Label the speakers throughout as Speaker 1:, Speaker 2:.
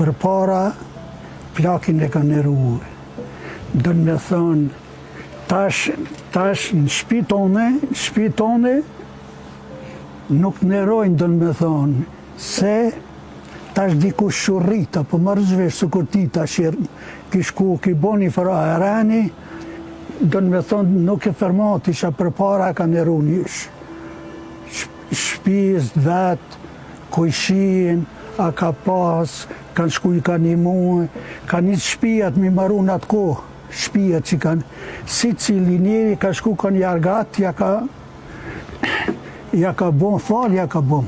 Speaker 1: Për para, plakin e ka nëruë. Dënë me thënë, tash në shtëpi tone, nuk nërojnë dënë me thonë, se tash dikush shurrita, po marrë zhvesh së kur ti tash kish ku ki boni fëra e rani, dënë me thonë, nuk e fermati, isha për para ka nërru njësh. Shpis, vetë, kojshin, a ka pas, kanë shku i ka një muë, ka një shpijat mi maru në atë kohë, shpijat që kanë, si cili njeri ka shku ka një argat, ja ka bon falë, ja ka bon.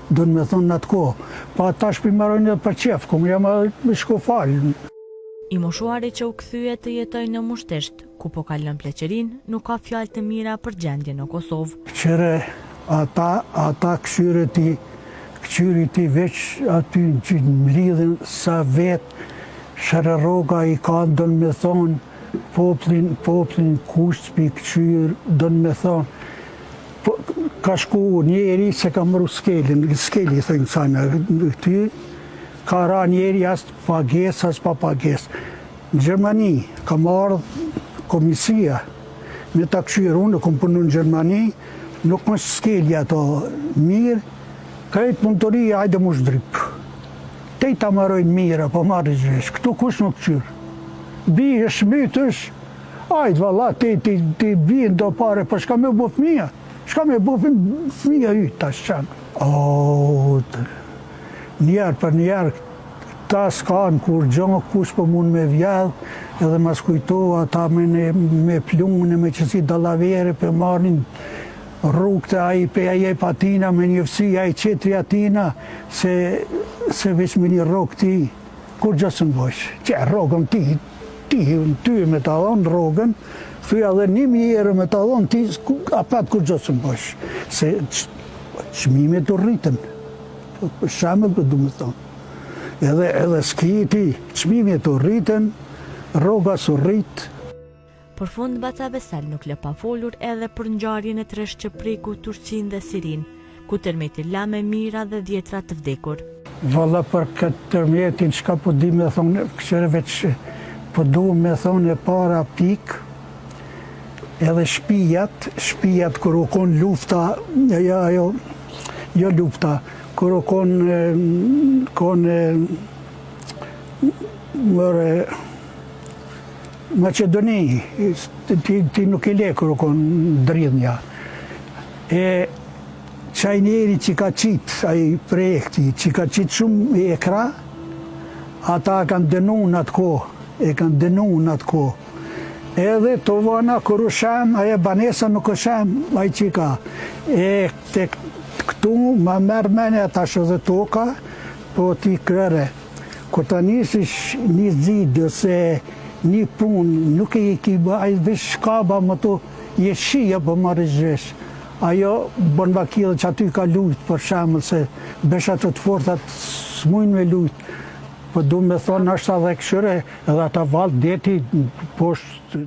Speaker 1: Dënë me thonë në atë kohë. Pa ta shpimarojnë edhe për qef, kom jam me shku falë.
Speaker 2: I moshuari që u kthye të jetoj në Mushtesht, ku po kalon pleqerin, nuk ka fjalë të mira për gjendjen në Kosovë.
Speaker 1: Qere, ata këqyri ti veç aty që mridhen sa vetë, Shere Roga i ka dënë me thonë, poplin kusht për këqyr, dënë me thonë, ka shku njeri se ka mëru skeli thënë sana, ty, ka ra njeri as pages, as pa pages. Në Gjermani, ka marrë komisia, me ta këqyr unë, kom punu në Gjermani, nuk më skeli ato mirë, krejtë punëtori, hajde mu shdrip. Te ta marojnë mira, po marrë zhvesh, këtu kush nuk qyrë. Bije shmytësh, hajde valla, ti bijën do pare, për shka me bu fëmija. Shka me bu fëmija y tash qanë. Njerë për njerë, ta s'kanë kur gjongë, kush për mund me vjedhë, edhe mas kujtova ta me plunë, me qësi dalavere, për marrin rrugë të aje patina me njëfësi, aje qetri atina, se veç me një rrugë ti, kur gjësën bësh? Që rrugën ty me të adhonë rrugën, thuja dhe 1000 me të adhonë ti, apet kur gjësën bësh? Se qmime të rritën, shamë këtë du me thonë. Edhe s'ki ti, qmime të rritën, rruga së rritë.
Speaker 2: Për fund, Baca Vesel nuk lë pa folur edhe për ngjarjen e 3 që preku Turqinë dhe Sirinë, ku tërmeti la me mira dhe 10 të vdekur.
Speaker 1: Valla për këtë tërmetin, çka po di me thonë, këshere veç po du me thonë e para pik, edhe shpijat kër u kon lufta, jo lufta, kër u kon Macedoni, ti nuk i le kër u kon dridhja. Qaj njeri që ka qitë, aj projekti, që ka qitë shumë i ekra, ata kanë denu në atë kohë, Edhe të vana kër u shem, aje banesa nuk u shem, aj që ka. Te këtu ma merë mene ata shë dhe toka, po ti krere. Kër ta nisish një zidë, ose një punë, nuk e ki bë, ajë vesh shkaba më to, jeshia për marrë zhesh. Ajo bën vakilë që aty ka lujtë, për shemë, se beshat të fortat s'mujnë me lujtë. Po du me thonë është edhe këshyre, edhe ata valë deti poshtë.